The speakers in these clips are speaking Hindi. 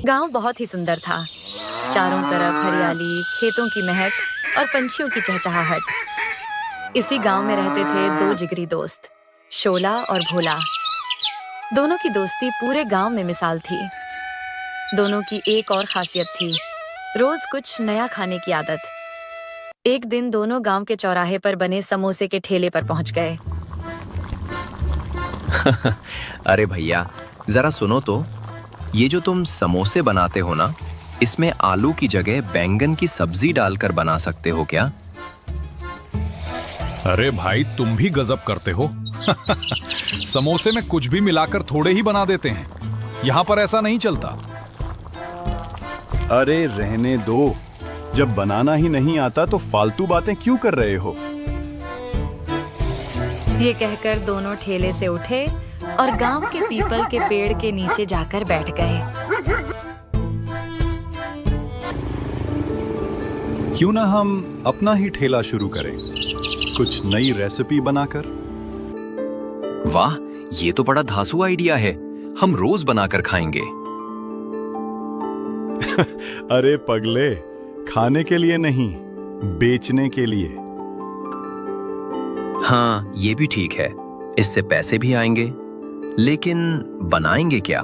गांव बहुत ही सुंदर था। चारों तरफ हरियाली, खेतों की महक और पंछियों की चहचहाहट। इसी गांव में रहते थे दो जिगरी दोस्त, शोला और भोला। दोनों की दोस्ती पूरे गांव में मिसाल थी। दोनों की एक और खासियत थी, रोज कुछ नया खाने की आदत। एक दिन दोनों गांव के चौराहे पर बने समोसे के ठेले पर पहुंच गए। अरे भैया, जरा सुनो तो, ये जो तुम समोसे बनाते हो ना, इसमें आलू की जगह बैंगन की सब्जी डालकर बना सकते हो क्या? अरे भाई, तुम भी गजब करते हो। समोसे में कुछ भी मिलाकर थोड़े ही बना देते हैं। यहाँ पर ऐसा नहीं चलता। अरे रहने दो, जब बनाना ही नहीं आता तो फालतू बातें क्यों कर रहे हो? ये कहकर दोनों ठेले से उठे और गांव के पीपल के पेड़ के नीचे जाकर बैठ गए। क्यों ना हम अपना ही ठेला शुरू करें, कुछ नई रेसिपी बनाकर। वाह, ये तो बड़ा धांसू आइडिया है। हम रोज बनाकर खाएंगे। अरे पगले, खाने के लिए नहीं, बेचने के लिए। हाँ, ये भी ठीक है। इससे पैसे भी आएंगे। लेकिन बनाएंगे क्या?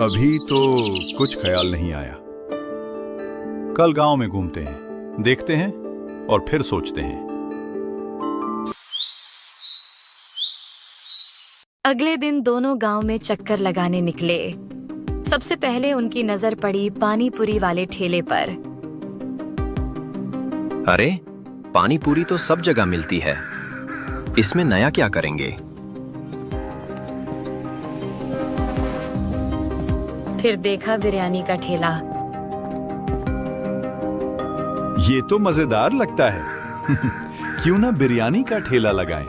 अभी तो कुछ ख्याल नहीं आया। कल गांव में घूमते हैं, देखते हैं और फिर सोचते हैं। अगले दिन दोनों गांव में चक्कर लगाने निकले। सबसे पहले उनकी नजर पड़ी पानी पूरी वाले ठेले पर। अरे, पानी पूरी तो सब जगह मिलती है। इसमें नया क्या करेंगे? फिर देखा बिरयानी का ठेला। ये तो मजेदार लगता है। क्यों ना बिरयानी का ठेला लगाएं?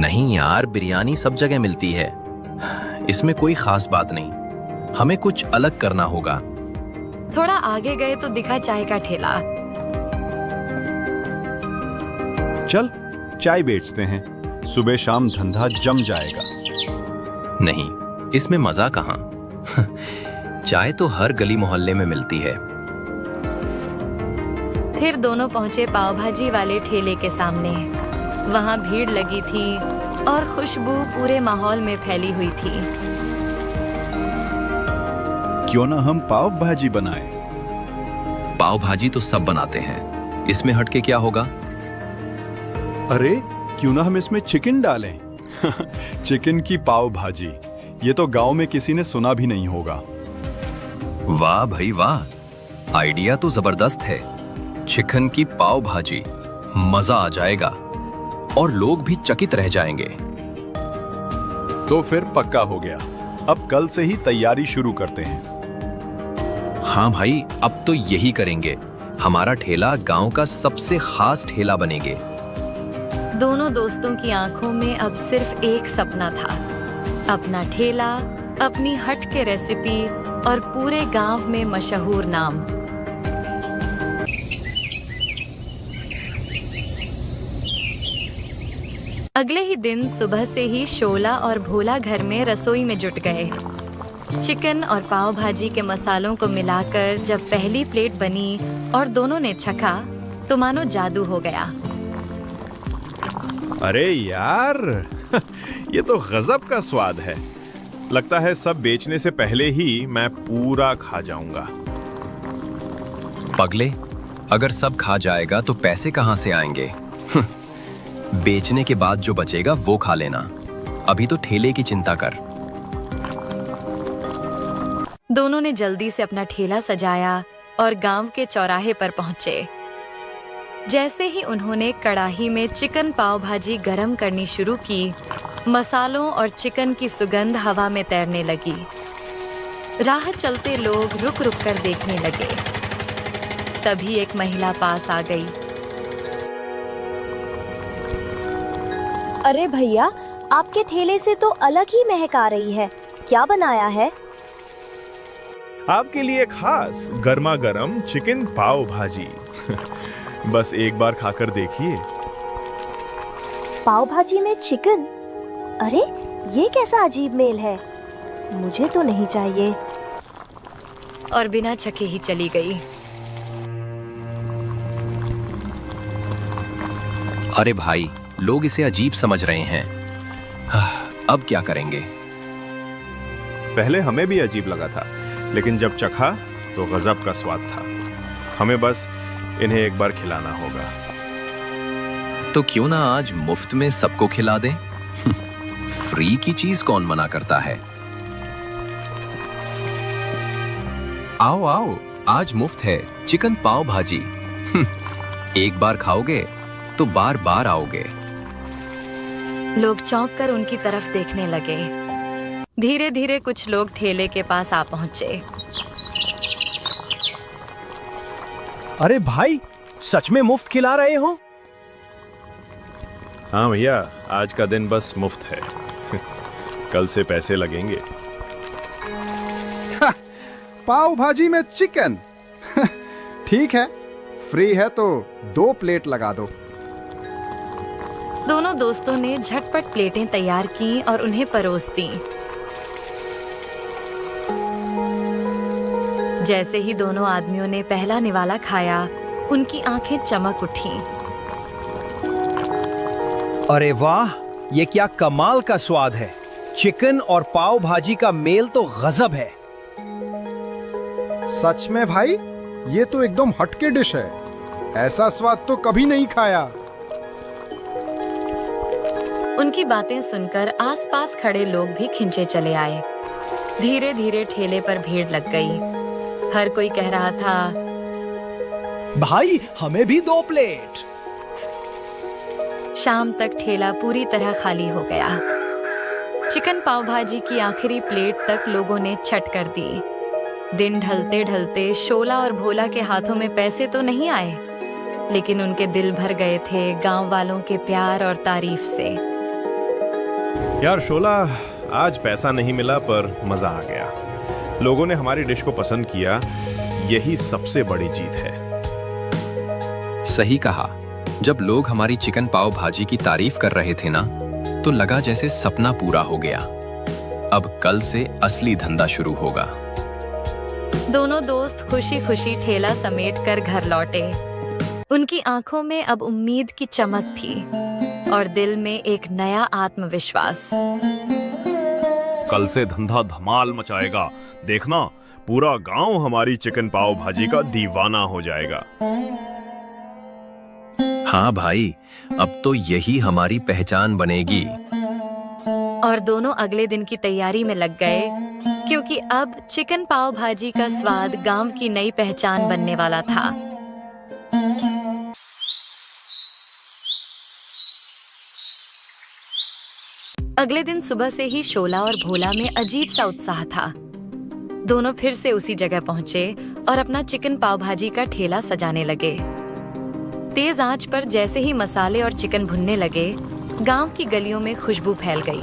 नहीं यार, बिरयानी सब जगह मिलती है। इसमें कोई खास बात नहीं। हमें कुछ अलग करना होगा। थोड़ा आगे गए तो दिखा चाय का ठेला। चल, चाय बेचते हैं। सुबह शाम धंधा जम जाएगा। नहीं, इसमें मजा कहाँ। चाय तो हर गली मोहल्ले में मिलती है। फिर दोनों पहुंचे पाव भाजी वाले ठेले के सामने। वहां भीड़ लगी थी और खुशबू पूरे माहौल में फैली हुई थी। क्यों ना हम पाव भाजी बनाएं? पाव भाजी तो सब बनाते हैं। इसमें हटके क्या होगा? अरे, क्यों ना हम इसमें चिकन डालें? चिकन की पाव भाजी, ये तो गांव में किसी ने सुना भी नहीं होगा। वाह भाई वाह, आइडिया तो जबरदस्त है। चिकन की पाव भाजी, मजा आ जाएगा और लोग भी चकित रह जाएंगे। तो फिर पक्का हो गया। अब कल से ही तैयारी शुरू करते हैं। हाँ भाई, अब तो यही करेंगे। हमारा ठेला गांव का सबसे खास ठेला बनेगे। दोनों दोस्तों की आंखों में अब सिर्फ एक सपना था, अपना ठेला, अपनी हट के रेसिपी और पूरे गांव में मशहूर नाम। अगले ही दिन सुबह से ही शोला और भोला घर में रसोई में जुट गए। चिकन और पाव भाजी के मसालों को मिलाकर जब पहली प्लेट बनी और दोनों ने चखा तो मानो जादू हो गया। अरे यार, ये तो गजब का स्वाद है। लगता है सब बेचने से पहले ही मैं पूरा खा जाऊंगा। पगले, अगर सब खा जाएगा तो पैसे कहाँ से आएंगे? बेचने के बाद जो बचेगा वो खा लेना। अभी तो ठेले की चिंता कर। दोनों ने जल्दी से अपना ठेला सजाया और गांव के चौराहे पर पहुंचे। जैसे ही उन्होंने कढ़ाई में चिकन पाव भाजी गरम करनी शुरू की, मसालों और चिकन की सुगंध हवा में तैरने लगी। राह चलते लोग रुक रुक कर देखने लगे। तभी एक महिला पास आ गई। अरे भैया, आपके ठेले से तो अलग ही महक आ रही है। क्या बनाया है? आपके लिए खास गर्मा गर्म चिकन पाव भाजी। बस एक बार खाकर देखिए। पाव भाजी में चिकन? अरे, ये कैसा अजीब मेल है। मुझे तो नहीं चाहिए। और बिना चखे ही चली गई। अरे भाई, लोग इसे अजीब समझ रहे हैं। अब क्या करेंगे? पहले हमें भी अजीब लगा था, लेकिन जब चखा तो गजब का स्वाद था। हमें बस इन्हें एक बार खिलाना होगा। तो क्यों ना आज मुफ्त में सबको खिला दें? फ्री की चीज कौन मना करता है? आओ आओ, आज मुफ्त है चिकन पाव भाजी। एक बार खाओगे तो बार बार आओगे। लोग चौंक कर उनकी तरफ देखने लगे। धीरे धीरे कुछ लोग ठेले के पास आ पहुंचे। अरे भाई, सच में मुफ्त खिला रहे हो? हाँ भैया, आज का दिन बस मुफ्त है। कल से पैसे लगेंगे। पाव भाजी में चिकन। ठीक है, फ्री है तो 2 प्लेट लगा दो। दोनों दोस्तों ने झटपट प्लेटें तैयार की और उन्हें परोस दी। जैसे ही दोनों आदमियों ने पहला निवाला खाया, उनकी आंखें चमक उठीं। अरे वाह, ये क्या कमाल का स्वाद है। चिकन और पाव भाजी का मेल तो गजब है। सच में भाई, ये तो एकदम हटके डिश है। ऐसा स्वाद तो कभी नहीं खाया। उनकी बातें सुनकर आसपास खड़े लोग भी खिंचे चले आए। धीरे धीरे ठेले पर भीड़ लग गई। हर कोई कह रहा था, भाई हमें भी 2 प्लेट। शाम तक ठेला पूरी तरह खाली हो गया। चिकन पाव भाजी की आखिरी प्लेट तक लोगों ने छट कर दी। दिन ढलते ढलते शोला और भोला के हाथों में पैसे तो नहीं आए, लेकिन उनके दिल भर गए थे गांव वालों के प्यार और तारीफ से। यार शोला, आज पैसा नहीं मिला पर मजा आ गया। लोगों ने हमारी डिश को पसंद किया, यही सबसे बड़ी जीत है। सही कहा। जब लोग हमारी चिकन पाव भाजी की तारीफ कर रहे थे ना, तो लगा जैसे सपना पूरा हो गया। अब कल से असली धंधा शुरू होगा। दोनों दोस्त खुशी खुशी ठेला समेट कर घर लौटे। उनकी आंखों में अब उम्मीद की चमक थी और दिल में एक नया आत्मविश्वास। कल से धंधा धमाल मचाएगा। देखना, पूरा गांव हमारी चिकन पाव भाजी का दीवाना हो जाएगा। हाँ भाई, अब तो यही हमारी पहचान बनेगी। और दोनों अगले दिन की तैयारी में लग गए, क्योंकि अब चिकन पाव भाजी का स्वाद गांव की नई पहचान बनने वाला था। अगले दिन सुबह से ही शोला और भोला में अजीब सा उत्साह था। दोनों फिर से उसी जगह पहुंचे और अपना चिकन पाव भाजी का ठेला सजाने लगे। तेज आंच पर जैसे ही मसाले और चिकन भुनने लगे, गांव की गलियों में खुशबू फैल गई।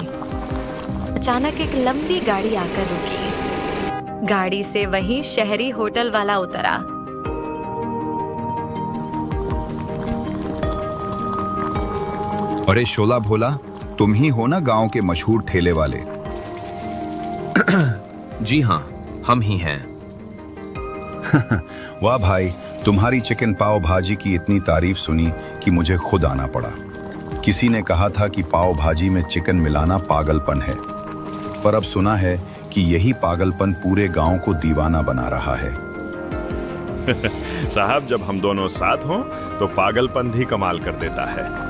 अचानक एक लंबी गाड़ी आकर रुकी। गाड़ी से वही शहरी होटल वाला उतरा। अरे शोला भोला, तुम ही हो ना गांव के मशहूर ठेले वाले? जी हाँ, हम ही हैं। वाह भाई, तुम्हारी चिकन पाव भाजी की इतनी तारीफ सुनी कि मुझे खुद आना पड़ा। किसी ने कहा था कि पाव भाजी में चिकन मिलाना पागलपन है, पर अब सुना है कि यही पागलपन पूरे गांव को दीवाना बना रहा है। साहब, जब हम दोनों साथ हों तो पागलपन भी कमाल कर देता है।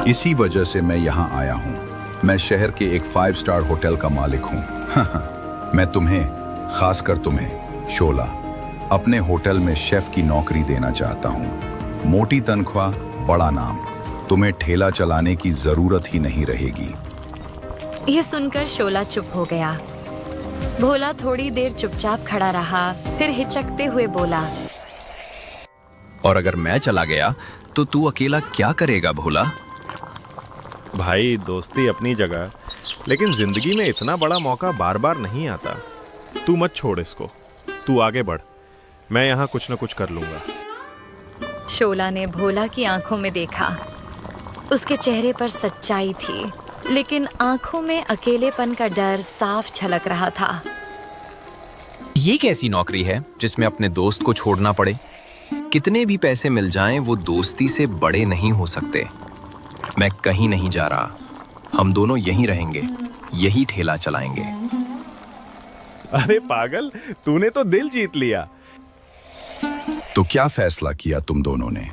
इसी वजह से मैं यहाँ आया हूँ। मैं शहर के एक 5 स्टार होटल का मालिक हूँ। मैं तुम्हें, खासकर तुम्हें शोला, अपने होटल में शेफ की नौकरी देना चाहता हूँ। मोटी तनख्वाह, बड़ा नाम। तुम्हें ठेला चलाने की जरूरत ही नहीं रहेगी। यह सुनकर शोला चुप हो गया। भोला थोड़ी देर चुपचाप खड़ा रहा, फिर हिचकते हुए बोला, और अगर मैं चला गया तो तू अकेला क्या करेगा भोला? भाई, दोस्ती अपनी जगह, लेकिन जिंदगी में इतना बड़ा मौका बार बार नहीं आता। तू मत छोड़ इसको, तू आगे बढ़। मैं यहाँ कुछ न कुछ कर लूंगा। शोला ने भोला की आंखों में देखा। उसके चेहरे पर सच्चाई थी, लेकिन आंखों में अकेलेपन का डर साफ झलक रहा था। ये कैसी नौकरी है जिसमें अपने दोस्त को छोड़ना पड़े? कितने भी पैसे मिल जाएं, वो दोस्ती से बड़े नहीं हो सकते। मैं कहीं नहीं जा रहा, हम दोनों यहीं रहेंगे, यही ठेला चलाएंगे। अरे पागल, तूने तो दिल जीत लिया। तो क्या फैसला किया तुम दोनों ने?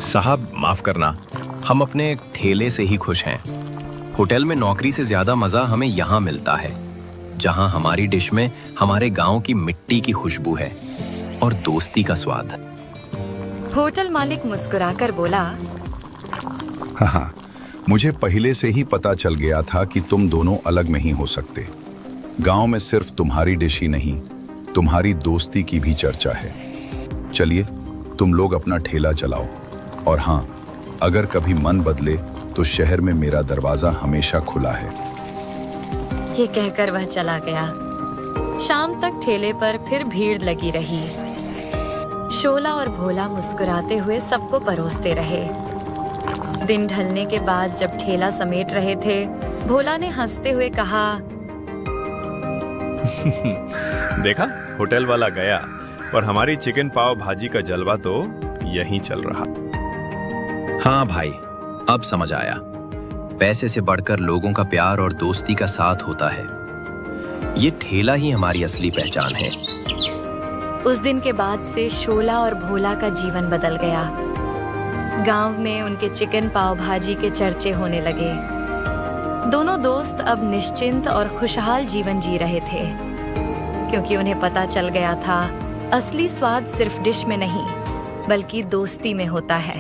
साहब माफ करना, हम अपने ठेले से ही खुश हैं। होटल में नौकरी से ज्यादा मजा हमें यहाँ मिलता है, जहाँ हमारी डिश में हमारे गांव की मिट्टी की खुशबू है और दोस्ती का स्वाद। होटल मालिक मुस्कुराकर बोला, हाँ, मुझे पहले से ही पता चल गया था कि तुम दोनों अलग नहीं हो सकते। गांव में सिर्फ तुम्हारी डिश ही नहीं, तुम्हारी दोस्ती की भी चर्चा है। चलिए तुम लोग अपना ठेला चलाओ, और हाँ, अगर कभी मन बदले तो शहर में मेरा दरवाजा हमेशा खुला है। ये कहकर वह चला गया। शाम तक ठेले पर फिर भीड़ लगी रही। शोला और भोला मुस्कुराते हुए सबको परोसते रहे। दिन ढलने के बाद जब ठेला समेट रहे थे, भोला ने हंसते हुए कहा, देखा, होटल वाला गया, पर हमारी चिकन पाव भाजी का जलवा तो यहीं चल रहा। हाँ भाई, अब समझ आया। पैसे से बढ़कर लोगों का प्यार और दोस्ती का साथ होता है। ये ठेला ही हमारी असली पहचान है। उस दिन के बाद से शोला और भोला का जीवन बदल गया। गांव में उनके चिकन पाव भाजी के चर्चे होने लगे। दोनों दोस्त अब निश्चिंत और खुशहाल जीवन जी रहे थे, क्योंकि उन्हें पता चल गया था असली स्वाद सिर्फ डिश में नहीं, बल्कि दोस्ती में होता है।